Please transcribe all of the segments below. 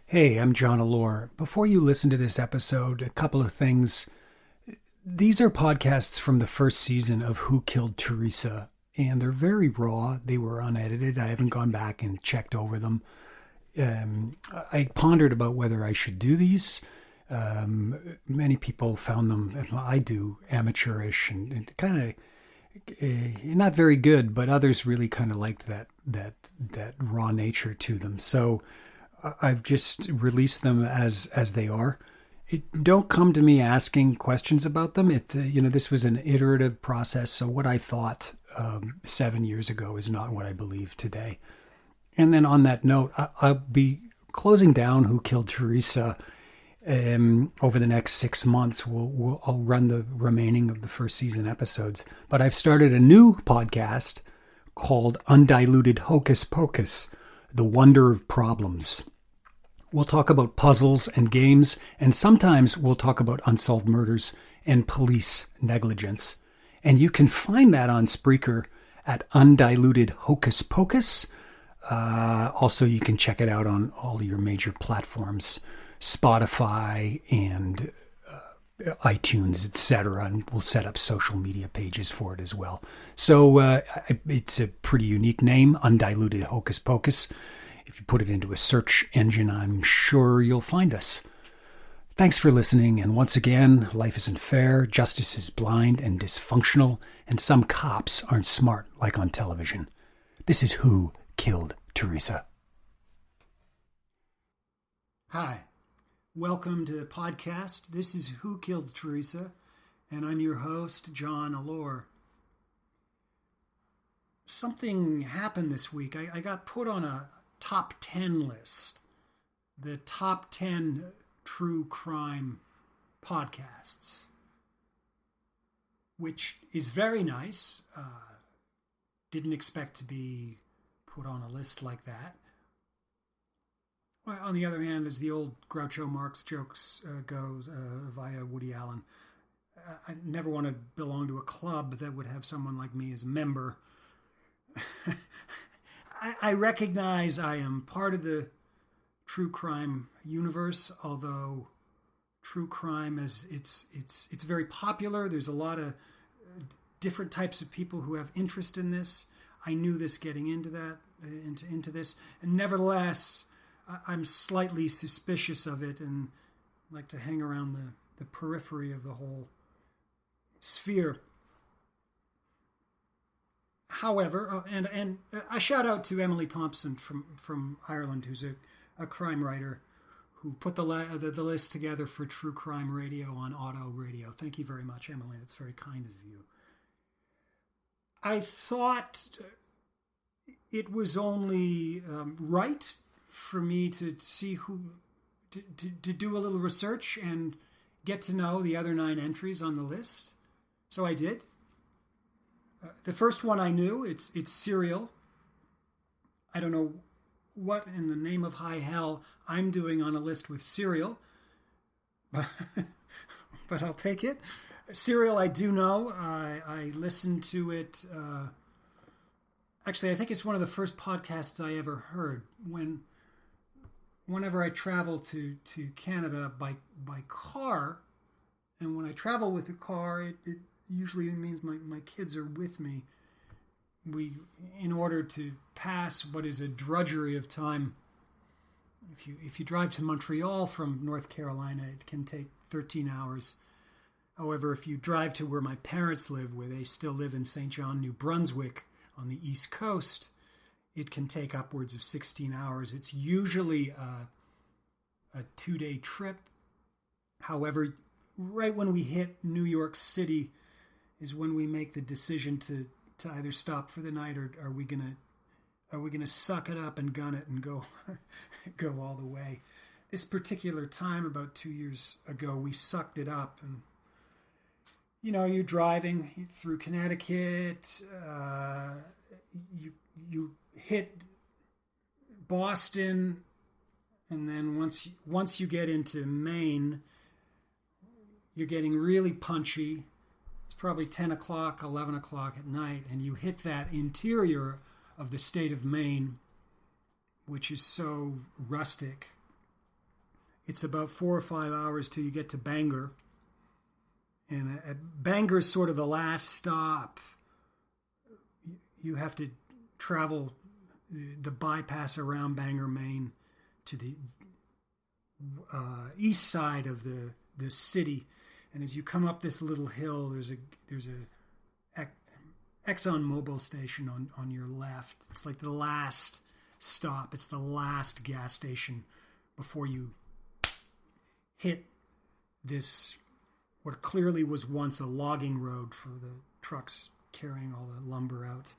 Hey, I'm John Allure. Before you listen to this episode, a couple of things. These are podcasts from the first season of Who Killed Theresa, and they're very raw. They were unedited. I haven't gone back and checked over them. I pondered about whether I should do these. Many people found them, I do, amateurish and kind of not very good, but others really kind of liked that raw nature to them. So I've just released them as they are. Don't come to me asking questions about them. This was an iterative process. So what I thought 7 years ago is not what I believe today. And then on that note, I'll be closing down Who Killed Theresa over the next 6 months. I'll run the remaining of the first season episodes. But I've started a new podcast called Undiluted Hocus Pocus, The Wonder of Problems. We'll talk about puzzles and games, and sometimes we'll talk about unsolved murders and police negligence. And you can find that on Spreaker at Undiluted Hocus Pocus. Also, you can check it out on all your major platforms, Spotify and iTunes, etc. And we'll set up social media pages for it as well. So it's a pretty unique name, Undiluted Hocus Pocus. If you put it into a search engine, I'm sure you'll find us. Thanks for listening, and once again, life isn't fair, justice is blind and dysfunctional, and some cops aren't smart like on television. This is Who Killed Theresa. Hi, welcome to the podcast. This is Who Killed Theresa, and I'm your host, John Allure. Something happened this week. I got put on a top 10 list, the top 10 true crime podcasts, which is very nice. Didn't expect to be put on a list like that. Well, on the other hand, as the old Groucho Marx jokes goes via Woody Allen, I never want to belong to a club that would have someone like me as a member. I recognize I am part of the true crime universe, although true crime it's very popular. There's a lot of different types of people who have interest in this. I knew this getting into this, and nevertheless, I'm slightly suspicious of it and like to hang around the periphery of the whole sphere. However, and a shout out to Emily Thompson from Ireland, who's a crime writer who put the list together for True Crime Radio on Auto Radio. Thank you very much, Emily. That's very kind of you. I thought it was only right for me to see to do a little research and get to know the other 9 entries on the list. So I did. The first one I knew, it's Serial. I don't know what in the name of high hell I'm doing on a list with Serial, but I'll take it. Serial, I do know. I listened to it. Actually, I think it's one of the first podcasts I ever heard. Whenever I travel to Canada by car, and when I travel with a car, it usually means my kids are with me. In order to pass what is a drudgery of time, if you drive to Montreal from North Carolina, it can take 13 hours. However, if you drive to where my parents live, where they still live in St. John, New Brunswick, on the East Coast, it can take upwards of 16 hours. It's usually a 2-day trip. However, right when we hit New York City is when we make the decision to either stop for the night or are we gonna suck it up and gun it and go go all the way. This particular time, about 2 years ago, we sucked it up, and you're driving through Connecticut, you hit Boston, and then once you get into Maine, you're getting really punchy. Probably 10 o'clock, 11 o'clock at night, and you hit that interior of the state of Maine, which is so rustic it's about 4 or 5 hours till you get to Bangor. And Bangor's sort of the last stop. You have to travel the bypass around Bangor, Maine, to the east side of the city. And as you come up this little hill, there's a Exxon Mobil station on your left. It's like the last stop. It's the last gas station before you hit this, what clearly was once a logging road for the trucks carrying all the lumber out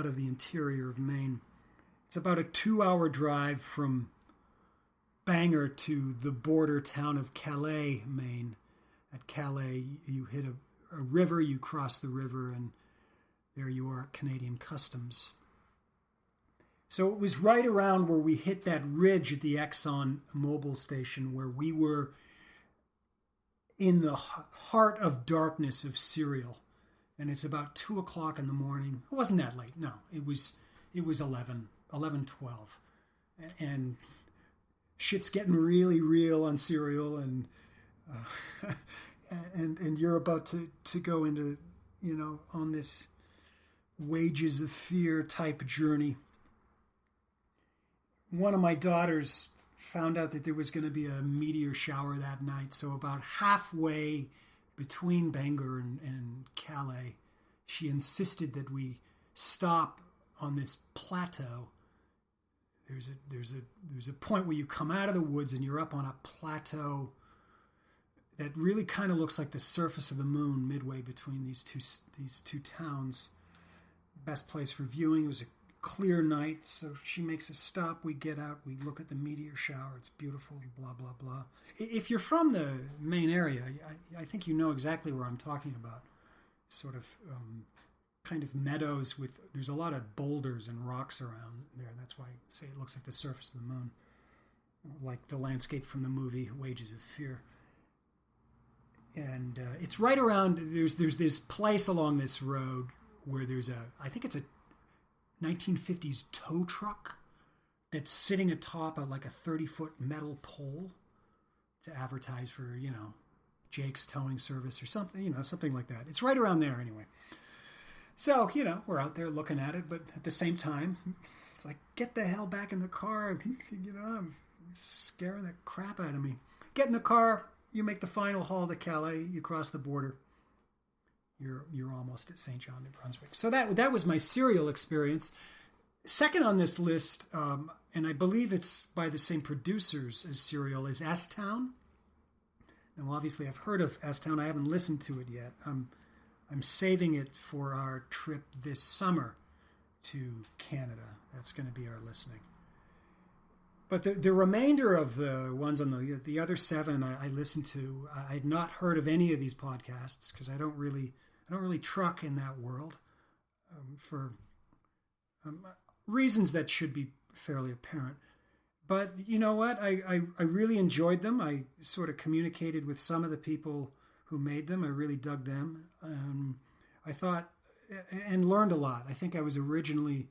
of the interior of Maine. It's about a 2-hour drive from Bangor to the border town of Calais, Maine. At Calais, you hit a river, you cross the river, and there you are at Canadian Customs. So it was right around where we hit that ridge at the Exxon Mobil station where we were in the heart of darkness of Serial. And it's about 2 o'clock in the morning. It wasn't that late. No, it was 12. And shit's getting really real on Serial, and you're about to go into, on this wages of fear type journey. One of my daughters found out that there was going to be a meteor shower that night, so about halfway between Bangor and Calais, she insisted that we stop on this plateau. There's a point where you come out of the woods and you're up on a plateau that really kind of looks like the surface of the moon midway between these two towns. Best place for viewing. It was a clear night, so she makes a stop. We get out, we look at the meteor shower. It's beautiful, blah, blah, blah. If you're from the Maine area, I think you know exactly where I'm talking about. Sort of kind of meadows there's a lot of boulders and rocks around there. That's why I say it looks like the surface of the moon, like the landscape from the movie Wages of Fear. And it's right around, there's this place along this road where there's I think it's a 1950s tow truck that's sitting atop of like a 30-foot metal pole to advertise for, Jake's towing service or something, something like that. It's right around there anyway. So, we're out there looking at it, but at the same time, it's like, get the hell back in the car. I'm scaring the crap out of me. Get in the car, you make the final haul to Calais, you cross the border. You're almost at St. John, New Brunswick. So that was my Serial experience. Second on this list, and I believe it's by the same producers as Serial, is S-Town. Now, obviously, I've heard of S-Town. I haven't listened to it yet. I'm saving it for our trip this summer to Canada. That's going to be our listening. But the remainder of the ones on the other 7 I listened to, I had not heard of any of these podcasts because I don't really truck in that world for reasons that should be fairly apparent. But you know what? I really enjoyed them. I sort of communicated with some of the people who made them. I really dug them. I thought and learned a lot. I think I was originally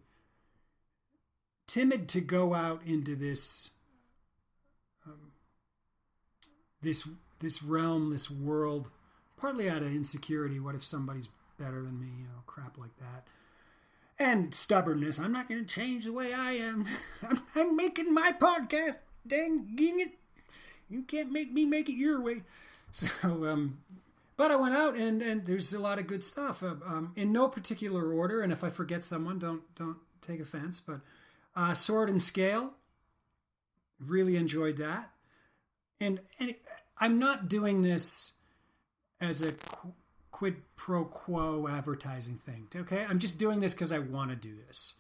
timid to go out into this realm, this world, partly out of insecurity. What if somebody's better than me? Crap like that. And stubbornness. I'm not going to change the way I am. I'm making my podcast. Dang it. You can't make me make it your way. So, but I went out and there's a lot of good stuff. In no particular order. And if I forget someone, don't take offense. But Sword and Scale, really enjoyed that. And I'm not doing this as a quid pro quo advertising thing, okay? I'm just doing this because I want to do this.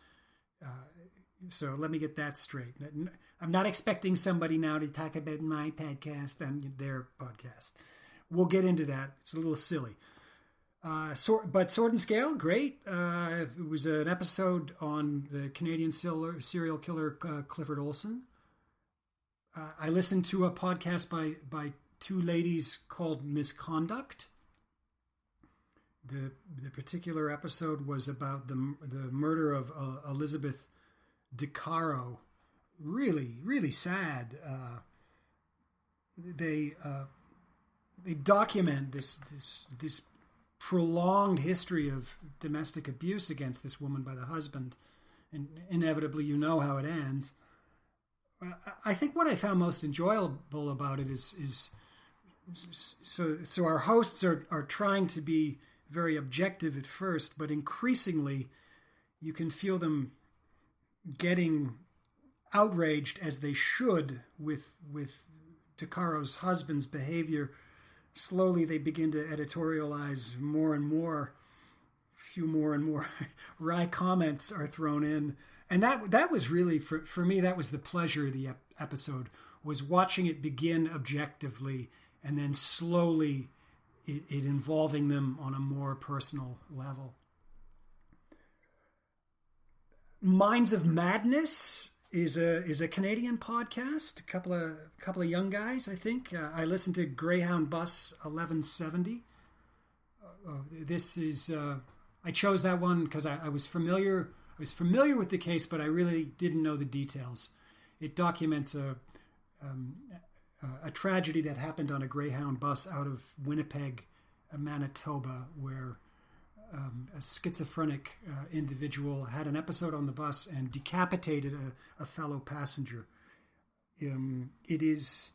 So let me get that straight. I'm not expecting somebody now to talk about my podcast and their podcast. We'll get into that. It's a little silly. But Sword and Scale, great. It was an episode on the Canadian serial killer Clifford Olson. I listened to a podcast by two ladies called Misconduct. The particular episode was about the murder of Elizabeth DeCaro. Really, really sad. they document this prolonged history of domestic abuse against this woman by the husband, and inevitably you know how it ends. I think what I found most enjoyable about it is so our hosts are trying to be very objective at first, but increasingly you can feel them getting outraged, as they should, with Takaro's husband's behavior. Slowly they begin to editorialize more and more. A few more and more wry comments are thrown in. And that was really, for me, that was the pleasure of the episode, was watching it begin objectively and then slowly it involving them on a more personal level. Minds of Madness is a Canadian podcast. A couple of young guys, I think. I listened to Greyhound Bus 1170. This is I chose that one because I was familiar with the case, but I really didn't know the details. It documents a tragedy that happened on a Greyhound bus out of Winnipeg, Manitoba, where a schizophrenic individual had an episode on the bus and decapitated a fellow passenger. It is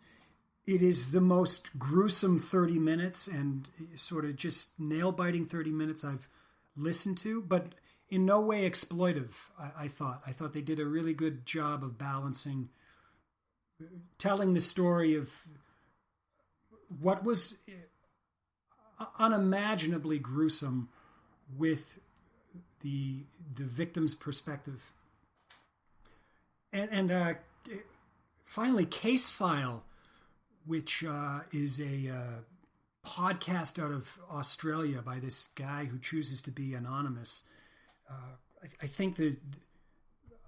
the most gruesome 30 minutes and sort of just nail-biting 30 minutes I've listened to, but in no way exploitive, I thought. I thought they did a really good job of balancing, telling the story of what was unimaginably gruesome with the victim's perspective. And finally, Case File, which is a podcast out of Australia by this guy who chooses to be anonymous. I think that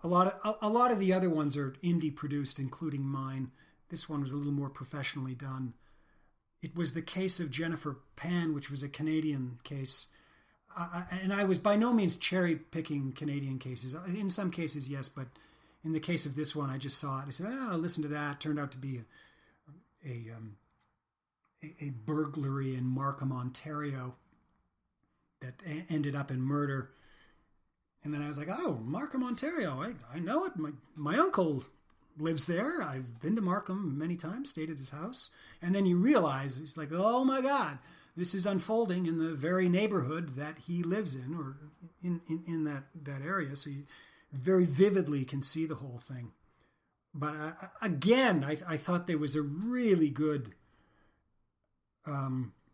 a lot of the other ones are indie produced, including mine. This one was a little more professionally done. It was the case of Jennifer Pan, which was a Canadian case. And I was by no means cherry picking Canadian cases. In some cases, yes, but in the case of this one, I just saw it. I said, I'll listen to that. It turned out to be a burglary in Markham, Ontario that ended up in murder. And then I was like, oh, Markham, Ontario. I know it. My uncle lives there. I've been to Markham many times, stayed at his house. And then you realize, it's like, oh my God, this is unfolding in the very neighborhood that he lives in, or in that area. So you very vividly can see the whole thing. But again, I thought there was a really good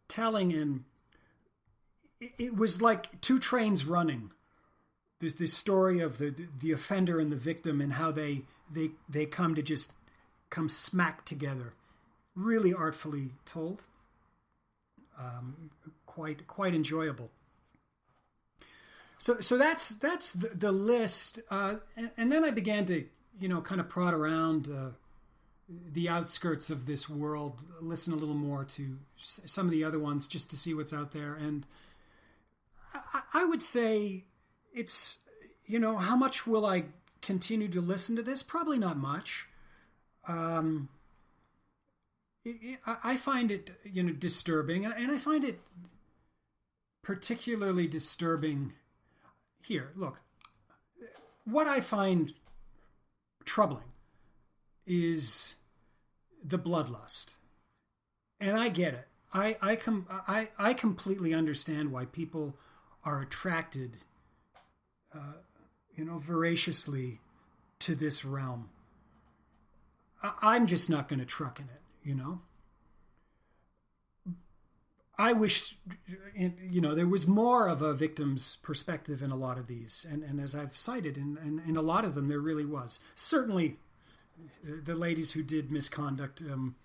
telling, and it was like two trains running. There's this story of the offender and the victim and how they come smack together. Really artfully told. Quite enjoyable. So that's the list. And then I began to kind of prod around the outskirts of this world, listen a little more to some of the other ones just to see what's out there. And I would say it's, how much will I continue to listen to this? Probably not much. I find it, disturbing, and I find it particularly disturbing here. Look, what I find troubling is the bloodlust, and I get it. I completely understand why people are attracted, voraciously to this realm. I'm just not going to truck in it, I wish, there was more of a victim's perspective in a lot of these. And as I've cited, in a lot of them, there really was. Certainly, the ladies who did misconduct, and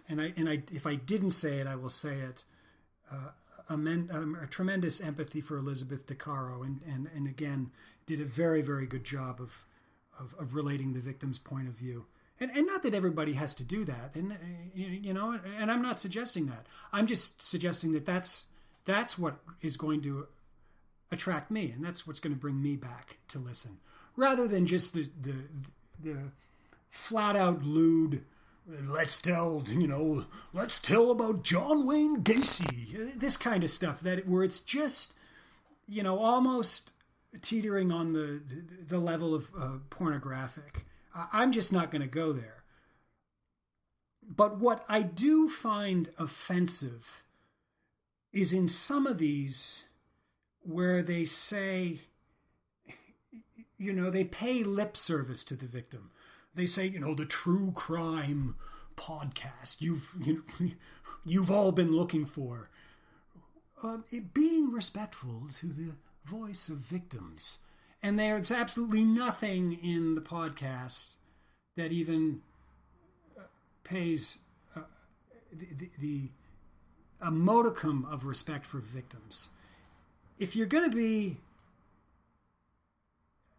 if I didn't say it, I will say it, a tremendous empathy for Elizabeth Takaro, and again, did a very, very good job of relating the victim's point of view. And not that everybody has to do that, and and I'm not suggesting that. I'm just suggesting that that's what is going to attract me, and that's what's going to bring me back to listen, rather than just the flat out lewd let's tell about John Wayne Gacy. This kind of stuff where it's just, almost teetering on the level of pornographic. I'm just not going to go there. But what I do find offensive is in some of these where they say, they pay lip service to the victim. They say, the true crime podcast you've all been looking for. Being respectful to the voice of victims. And there's absolutely nothing in the podcast that even pays a modicum of respect for victims. If you're going to be,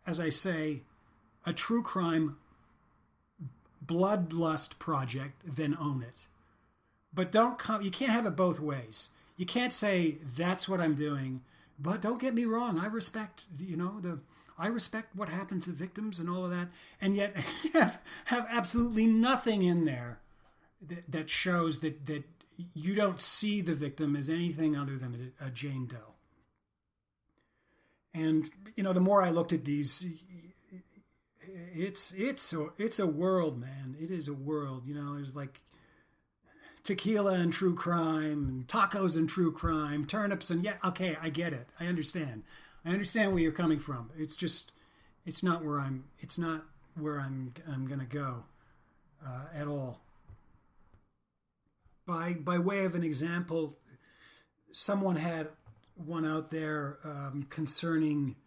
as I say, a true crime bloodlust project, then own it. But you can't have it both ways. You can't say that's what I'm doing, but don't get me wrong, I respect, I respect what happened to victims and all of that, and yet have absolutely nothing in there that shows that you don't see the victim as anything other than a Jane Doe. And the more I looked at these, it's a world, man. It is a world. There's like tequila and true crime, and tacos and true crime, turnips and okay, I get it. I understand where you're coming from. It's not where I'm gonna go at all. By way of an example, someone had one out there concerning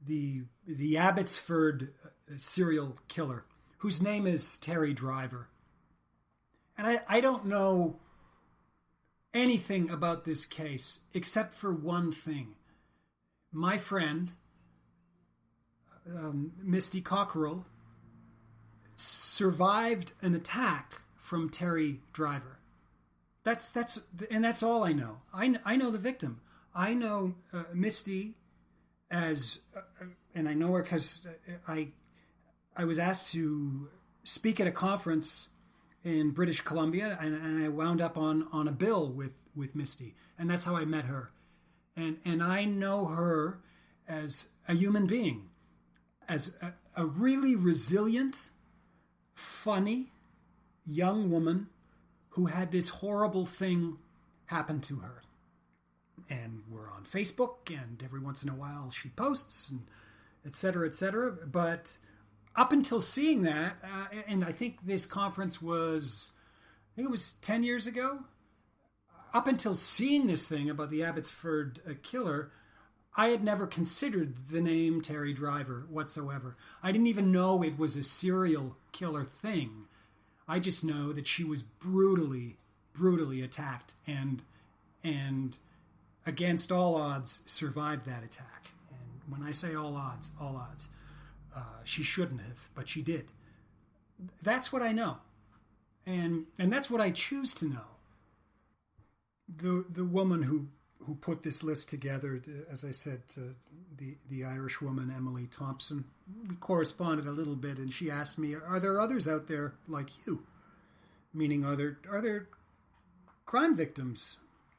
the Abbotsford serial killer, whose name is Terry Driver. And I don't know anything about this case except for one thing. My friend, Misty Cockerell, survived an attack from Terry Driver. That's all I know. I know the victim. I know Misty as, and I know her because I was asked to speak at a conference in British Columbia, and I wound up on a bill with Misty, and that's how I met her. And I know her as a human being, as a really resilient, funny young woman who had this horrible thing happen to her. And we're on Facebook, and every once in a while she posts, and et cetera, et cetera. But up until seeing that, and I think this conference was, I think it was 10 years ago. Up until seeing this thing about the Abbotsford killer, I had never considered the name Terry Driver whatsoever. I didn't even know it was a serial killer thing. I just know that she was brutally attacked and against all odds survived that attack. And when I say all odds, she shouldn't have, but she did. That's what I know, and that's what I choose to know. The woman who put this list together, as I said, the Irish woman Emily Thompson, we corresponded a little bit, and she asked me, "Are there others out there like you?" Meaning, are there crime victims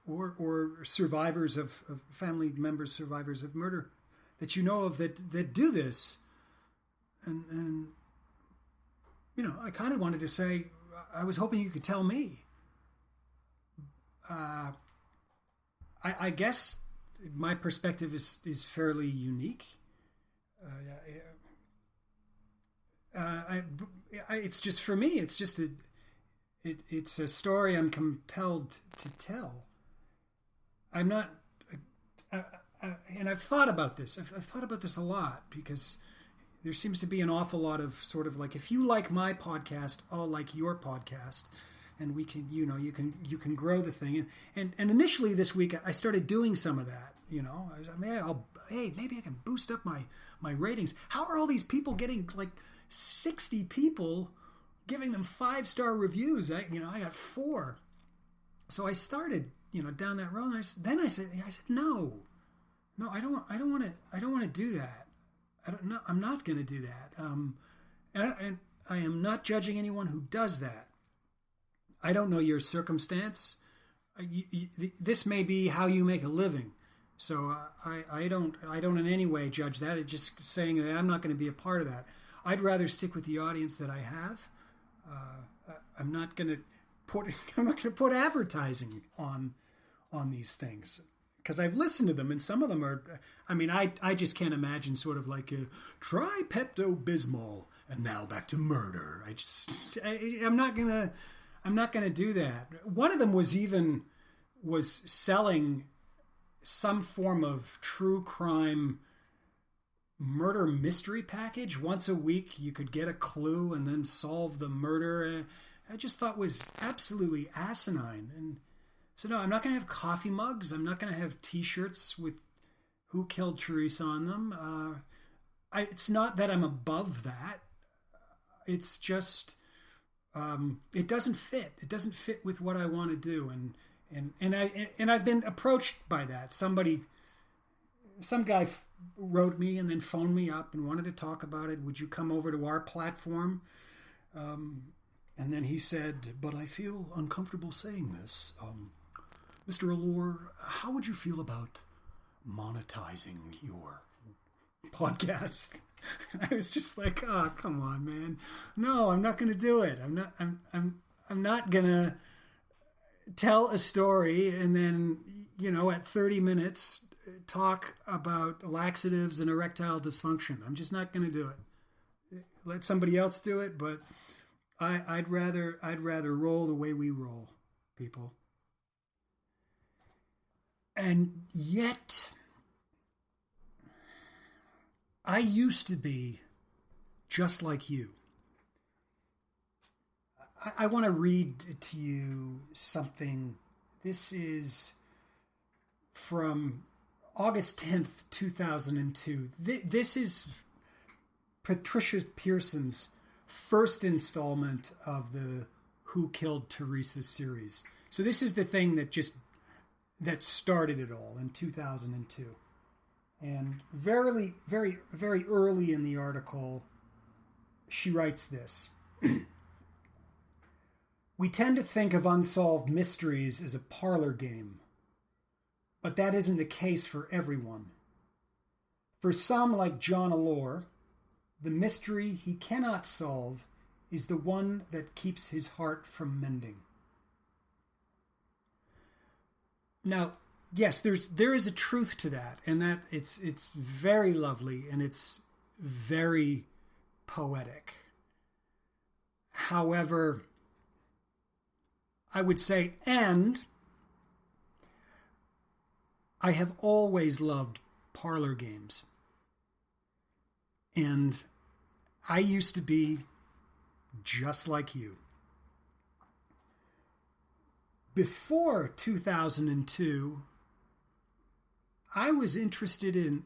or survivors of family members, survivors of murder that you know of that do this? And I kind of wanted to say, I was hoping you could tell me. I guess my perspective is fairly unique. It's just, for me, it's just it's a story I'm compelled to tell. I'm not, and I've thought about this. I've thought about this a lot, because there seems to be an awful lot of sort of like, if you like my podcast, I'll like your podcast, and we can, you can grow the thing. And initially this week I started doing some of that. Maybe I can boost up my ratings. How are all these people getting like 60 people giving them 5-star reviews? I got 4. So I started, down that road. And I said, no, I don't want to do that. I'm not going to do that. And I am not judging anyone who does that. I don't know your circumstance. This may be how you make a living. So I don't in any way judge that. It's just saying that I'm not going to be a part of that. I'd rather stick with the audience that I have. I'm not going to put advertising on these things, because I've listened to them, and some of them are. I mean, I just can't imagine sort of like a try Pepto-Bismol and now back to murder. I'm not gonna do that. One of them was selling some form of true crime murder mystery package. Once a week you could get a clue and then solve the murder. I just thought was absolutely asinine. And so no, I'm not going to have coffee mugs. I'm not going to have t-shirts with Who Killed Theresa on them. It's not that I'm above that. It's just it doesn't fit. It doesn't fit with what I want to do. And I've been approached by that. Some guy wrote me and then phoned me up and wanted to talk about it. Would you come over to our platform? And then he said, but I feel uncomfortable saying this. Mr. Allure, how would you feel about monetizing your podcast? I was just like, oh, come on, man. No, I'm not going to do it. I'm not going to tell a story and then, at 30 minutes talk about laxatives and erectile dysfunction. I'm just not going to do it. Let somebody else do it, but I'd rather roll the way we roll, people. And yet, I used to be just like you. I want to read to you something. This is from August 10th, 2002. This is Patricia Pearson's first installment of the Who Killed Theresa series. So this is the thing that started it all in 2002. And very, very, very early in the article, she writes this. We tend to think of unsolved mysteries as a parlor game, but that isn't the case for everyone. For some, like John Allure, the mystery he cannot solve is the one that keeps his heart from mending. Now, yes, there is a truth to that, and that it's very lovely and it's very poetic. However, I would say, and I have always loved parlor games. And I used to be just like you. Before 2002, I was interested in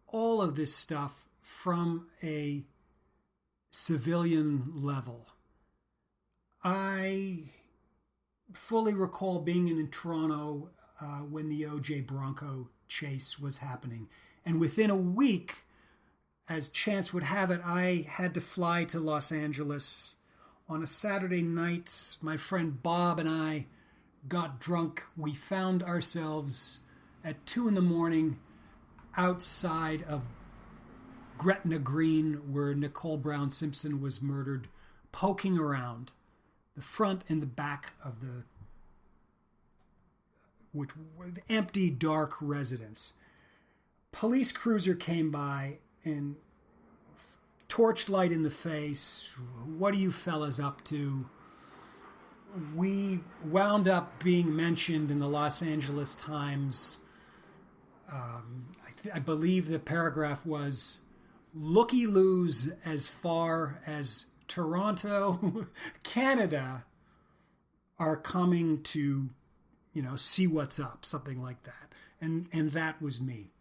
all of this stuff from a civilian level. I fully recall being in Toronto when the O.J. Bronco chase was happening. And within a week, as chance would have it, I had to fly to Los Angeles. On a Saturday night, my friend Bob and I got drunk. We found ourselves at 2 a.m. outside of Gretna Green, where Nicole Brown Simpson was murdered, poking around the front and the back of the empty, dark residence. Police cruiser came by and torchlight in the face. What are you fellas up to? We wound up being mentioned in the Los Angeles Times. I believe the paragraph was, looky-loos as far as Toronto, Canada, are coming to, see what's up, something like that. And that was me.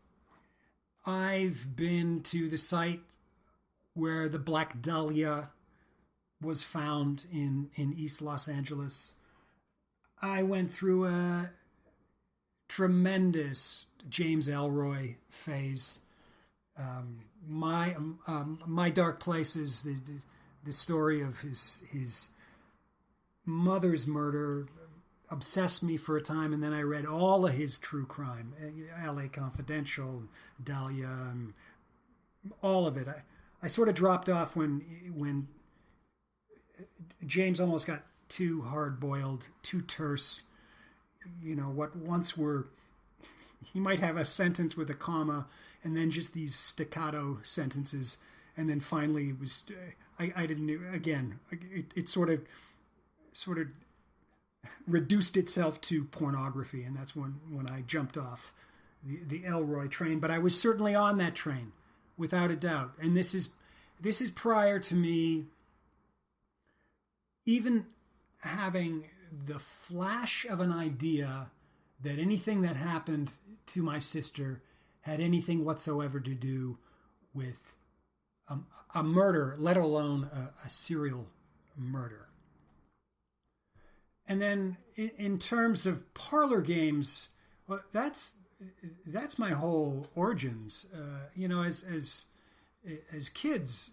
I've been to the site where the Black Dahlia was found in East Los Angeles. I went through a tremendous James Ellroy phase. My Dark Places, the story of his mother's murder obsessed me for a time, and then I read all of his true crime, L.A. Confidential, Dahlia, and all of it. I sort of dropped off when James almost got too hard-boiled, too terse. What once were, he might have a sentence with a comma, and then just these staccato sentences, and then finally it was, I didn't, again, it sort of reduced itself to pornography, and that's when I jumped off the Elroy train. But I was certainly on that train, without a doubt. And this is prior to me even having the flash of an idea that anything that happened to my sister had anything whatsoever to do with a murder, let alone a serial murder. And then in terms of parlor games, well, that's my whole origins. As kids,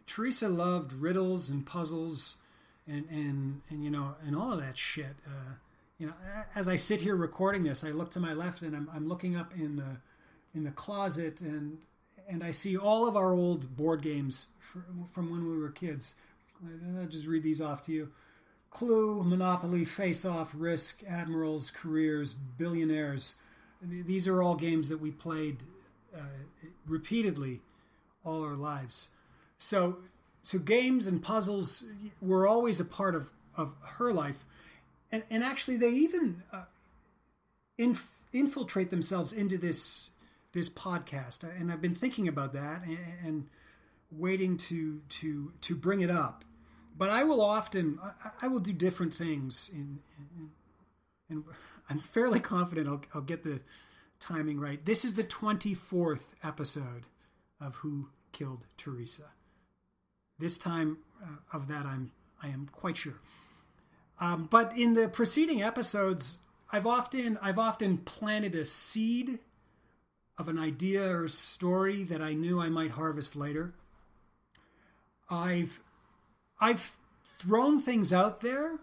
Theresa loved riddles and puzzles and all of that shit. As I sit here recording this, I look to my left and I'm looking up in the closet and I see all of our old board games from when we were kids. I'll just read these off to you. Clue, Monopoly, Face Off, Risk, Admirals, Careers, Billionaires. These are all games that we played repeatedly all our lives. So games and puzzles were always a part of her life. And actually they even infiltrate themselves into this podcast. And I've been thinking about that and waiting to bring it up. But I will do different things and I'm fairly confident I'll get the timing right. This is the 24th episode of Who Killed Theresa. This time of that I am quite sure. But in the preceding episodes, I've often planted a seed of an idea or story that I knew I might harvest later. I've thrown things out there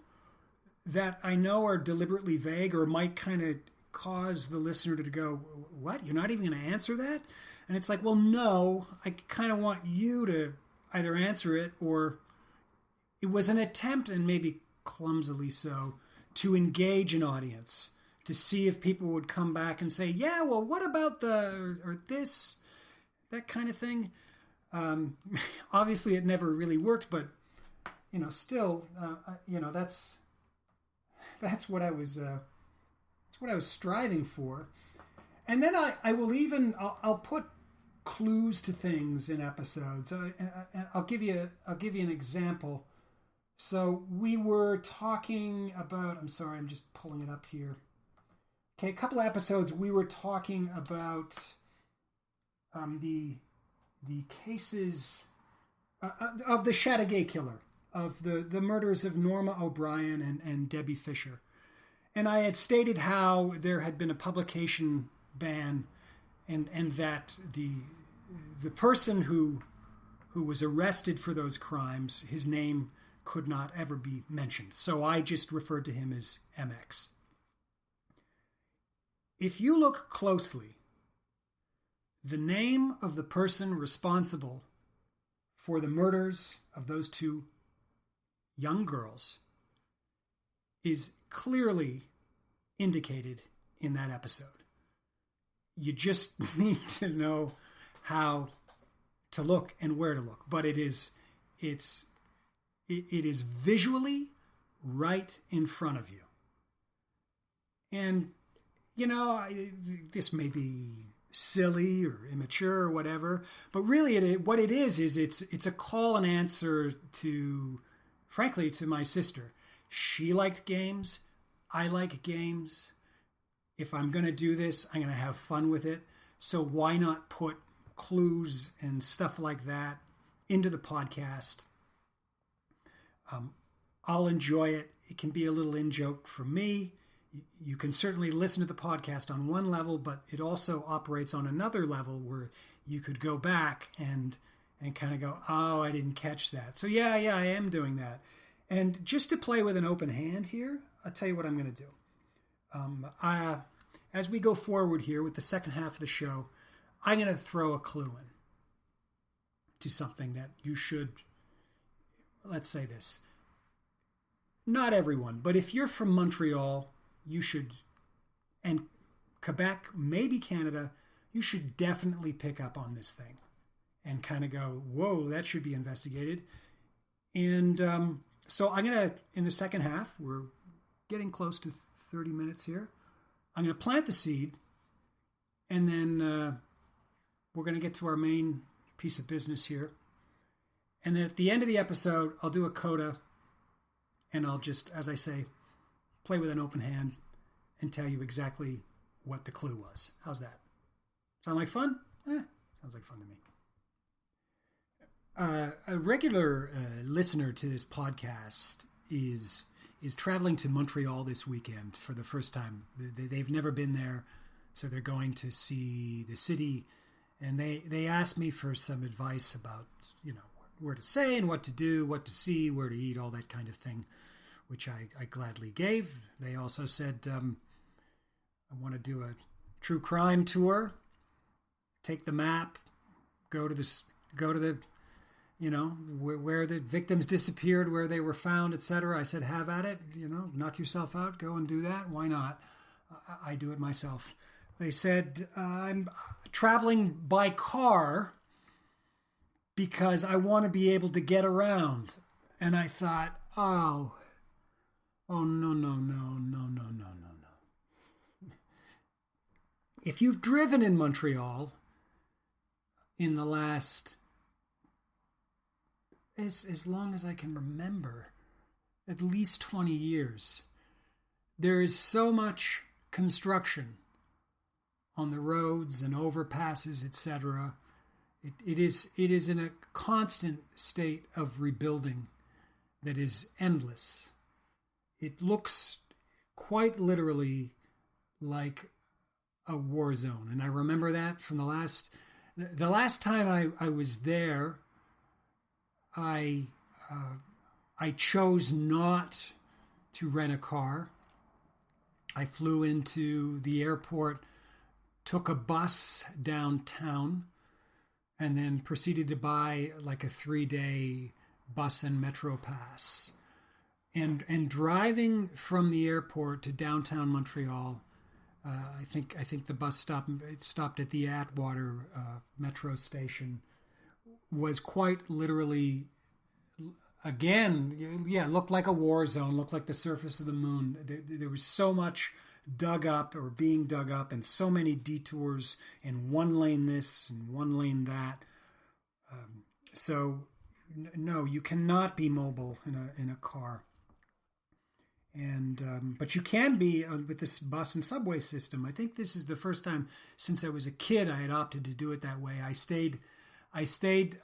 that I know are deliberately vague or might kind of cause the listener to go, what? You're not even going to answer that? And it's like, well, no, I kind of want you to either answer it, or it was an attempt, and maybe clumsily so, to engage an audience, to see if people would come back and say, yeah, well, what about or this, that kind of thing. Obviously it never really worked, but still, that's what I was striving for. And then I will even, I'll put clues to things in episodes. I'll give you an example. So we were talking about, I'm sorry, I'm just pulling it up here. Okay, a couple of episodes we were talking about the cases of the Chateauguay killer, of the murders of Norma O'Brien and Debbie Fisher. And I had stated how there had been a publication ban and that the person who was arrested for those crimes, his name could not ever be mentioned. So I just referred to him as MX. If you look closely, the name of the person responsible for the murders of those two young girls is clearly indicated in that episode. You just need to know how to look and where to look. But it is visually right in front of you. And, this may be silly or immature or whatever, but really what it is it's a call and answer to, frankly, to my sister. She liked games. I like games. If I'm going to do this, I'm going to have fun with it. So why not put clues and stuff like that into the podcast? I'll enjoy it. It can be a little in-joke for me. You can certainly listen to the podcast on one level, but it also operates on another level where you could go back and kind of go, oh, I didn't catch that. So yeah, I am doing that. And just to play with an open hand here, I'll tell you what I'm going to do. As we go forward here with the second half of the show, I'm going to throw a clue in to something that you should, let's say this. Not everyone, but if you're from Montreal, you should, and Quebec, maybe Canada, you should definitely pick up on this thing and kind of go, whoa, that should be investigated. And so I'm going to, in the second half, we're getting close to 30 minutes here. I'm going to plant the seed, and then we're going to get to our main piece of business here. And then at the end of the episode, I'll do a coda, and I'll just, as I say, play with an open hand and tell you exactly what the clue was. How's that? Sound like fun? Sounds like fun to me. A regular listener to this podcast is traveling to Montreal this weekend for the first time. They've never been there, so they're going to see the city. And they asked me for some advice about, where to say and what to do, what to see, where to eat, all that kind of thing, which I gladly gave. They also said, I want to do a true crime tour, take the map, go to the where the victims disappeared, where they were found, etc. I said, have at it, knock yourself out, go and do that. Why not? I do it myself. They said, I'm traveling by car because I want to be able to get around. And I thought, oh, no. If you've driven in Montreal in the last, as long as I can remember, at least 20 years, there is so much construction on the roads and overpasses, etc. It is in a constant state of rebuilding that is endless. It looks quite literally like a war zone. And I remember that from the last time I was there, I chose not to rent a car. I flew into the airport, took a bus downtown, and then proceeded to buy like a 3-day bus and metro pass. And driving from the airport to downtown Montreal, I think the bus stopped at the Atwater metro station, was quite literally, again, looked like a war zone, looked like the surface of the moon. There was so much dug up or being dug up, and so many detours, and one lane this and one lane that. So no, you cannot be mobile in a car. And but you can be with this bus and subway system. I think this is the first time since I was a kid I had opted to do it that way. I stayed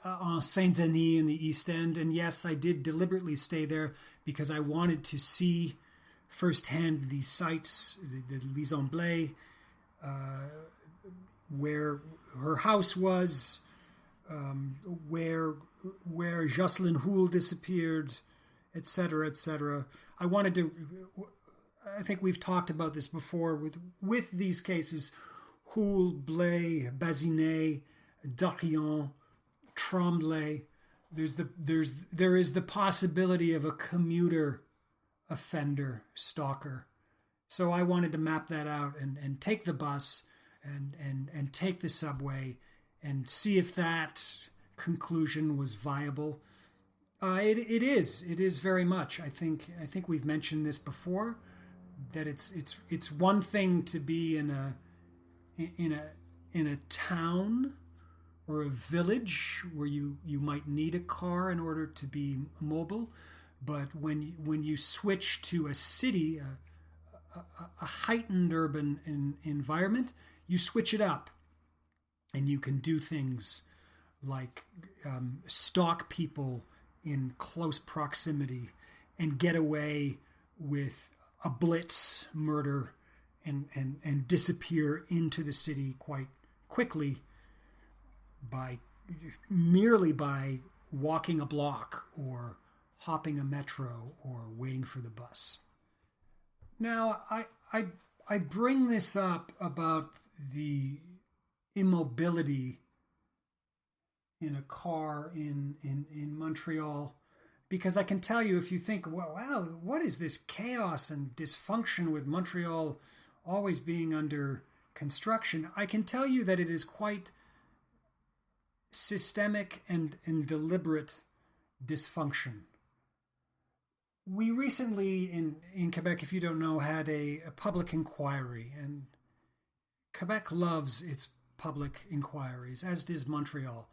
on Saint Denis in the East End, and yes, I did deliberately stay there because I wanted to see firsthand these sites, the Liaison Bleu, where her house was, where Jocelyn Houle disappeared, etc., etc. I think we've talked about this before with these cases: Houle, Blais, Bazinet, Dorion, Tremblay. There is the possibility of a commuter offender stalker. So I wanted to map that out and take the bus and take the subway and see if that conclusion was viable. It is very much. I think we've mentioned this before, that it's one thing to be in a town or a village where you might need a car in order to be mobile, but when you switch to a city, a heightened urban environment, you switch it up, and you can do things like stalk people in close proximity and get away with a blitz murder and disappear into the city quite quickly merely by walking a block or hopping a metro or waiting for the bus. Now, I bring this up about the immobility in a car in Montreal, because I can tell you, if you think, well, wow, what is this chaos and dysfunction with Montreal always being under construction? I can tell you that it is quite systemic and deliberate dysfunction. We recently in Quebec, if you don't know, had a public inquiry, and Quebec loves its public inquiries, as does Montreal.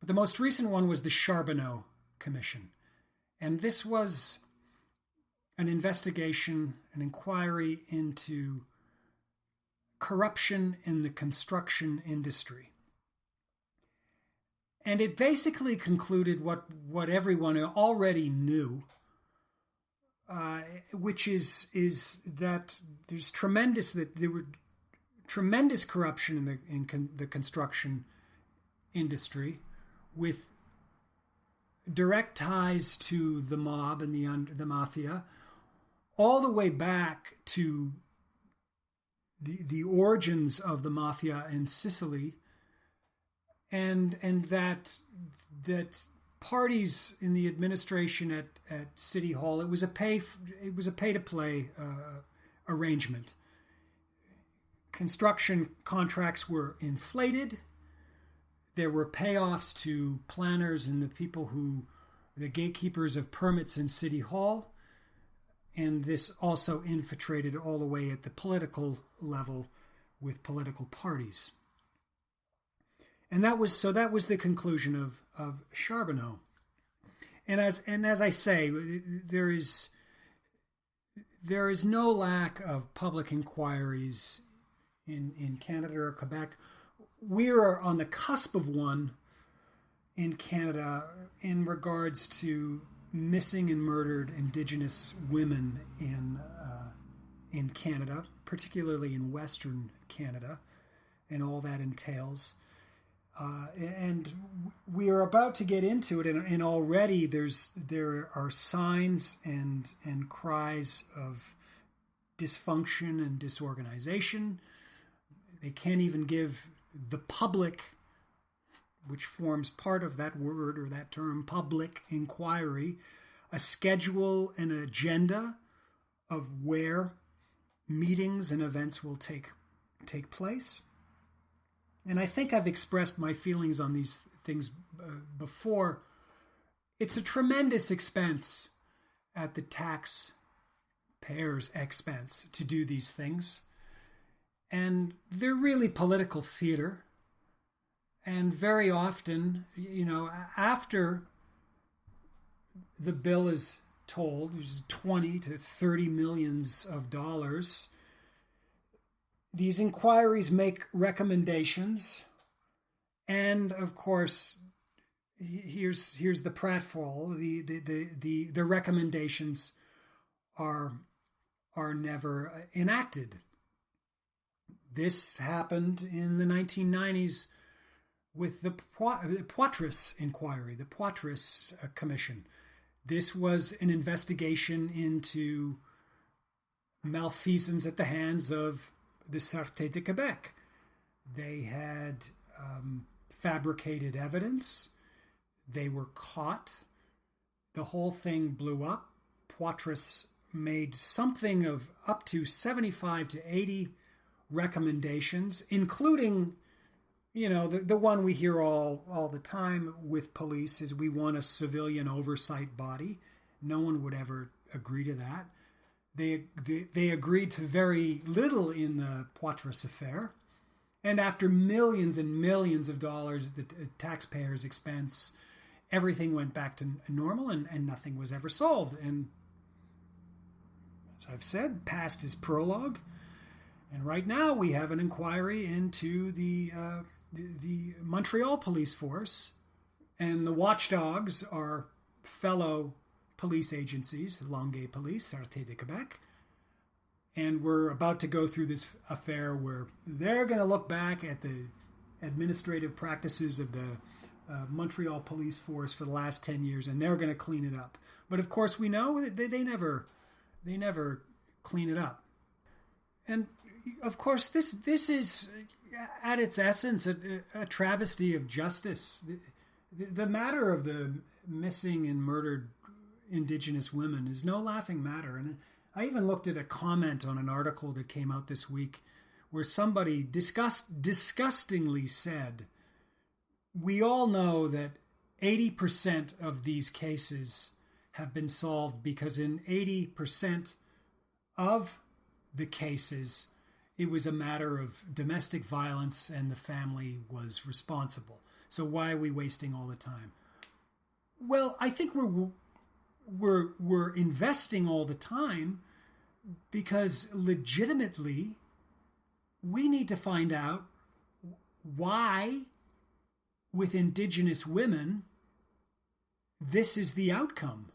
But the most recent one was the Charbonneau Commission. And this was an investigation, an inquiry into corruption in the construction industry. And it basically concluded what everyone already knew, which is that there were tremendous corruption in the construction industry, with direct ties to the mob and the mafia, all the way back to the origins of the mafia in Sicily, and that parties in the administration at City Hall, it was a pay to play arrangement. Construction contracts were inflated. There were payoffs to planners and the gatekeepers of permits in City Hall. And this also infiltrated all the way at the political level with political parties. And that was the conclusion of Charbonneau. And as I say, there is no lack of public inquiries in Canada or Quebec. We are on the cusp of one in Canada in regards to missing and murdered Indigenous women in Canada, particularly in Western Canada, and all that entails. And we are about to get into it, and already there are signs and cries of dysfunction and disorganization. They can't even give the public, which forms part of that word or that term, public inquiry, a schedule and an agenda of where meetings and events will take place. And I think I've expressed my feelings on these things before. It's a tremendous expense at the taxpayer's expense to do these things. And they're really political theater. And very often, after the bill is told, there's 20 to 30 millions of dollars, these inquiries make recommendations. And of course, here's the pratfall. The recommendations are never enacted. This happened in the 1990s with the Poitras inquiry, the Poitras Commission. This was an investigation into malfeasance at the hands of the Sûreté de Québec. They had fabricated evidence. They were caught. The whole thing blew up. Poitras made something of up to 75 to 80 recommendations, including, the one we hear all the time with police is we want a civilian oversight body. No one would ever agree to that. They agreed to very little in the Poitras affair. And after millions and millions of dollars at the taxpayers' expense, everything went back to normal and nothing was ever solved. And as I've said, past is prologue. And right now we have an inquiry into the Montreal police force, and the watchdogs are fellow police agencies, the Longueuil Police, Sûreté de Québec. And we're about to go through this affair where they're going to look back at the administrative practices of the Montreal police force for the last 10 years, and they're going to clean it up. But of course, we know that they never clean it up. And of course, this is at its essence a travesty of justice. The matter of the missing and murdered Indigenous women is no laughing matter. And I even looked at a comment on an article that came out this week where somebody disgustingly said, we all know that 80% of these cases have been solved because in 80% of the cases, it was a matter of domestic violence and the family was responsible. So why are we wasting all the time? Well, I think we're investing all the time because legitimately we need to find out why with Indigenous women this is the outcome.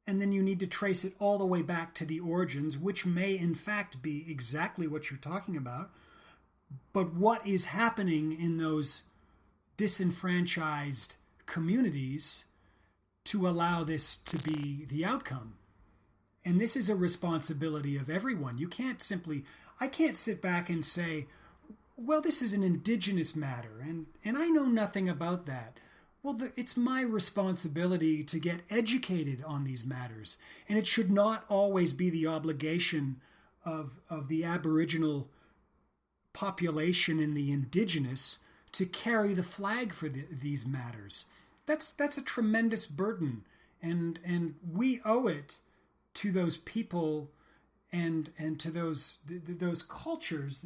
And then you need to trace it all the way back to the origins, which may in fact be exactly what you're talking about. But what is happening in those disenfranchised communities to allow this to be the outcome? And this is a responsibility of everyone. I can't sit back and say, well, this is an Indigenous matter, and I know nothing about that. Well, it's my responsibility to get educated on these matters. And it should not always be the obligation of the Aboriginal population and the Indigenous to carry the flag for these matters. That's a tremendous burden. And we owe it to those people and to those cultures,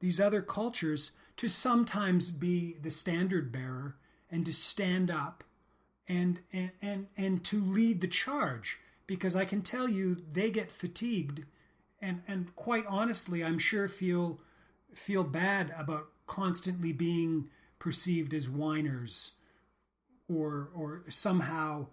these other cultures, to sometimes be the standard bearer and to stand up and to lead the charge, because I can tell you they get fatigued and quite honestly, I'm sure feel bad about constantly being perceived as whiners or somehow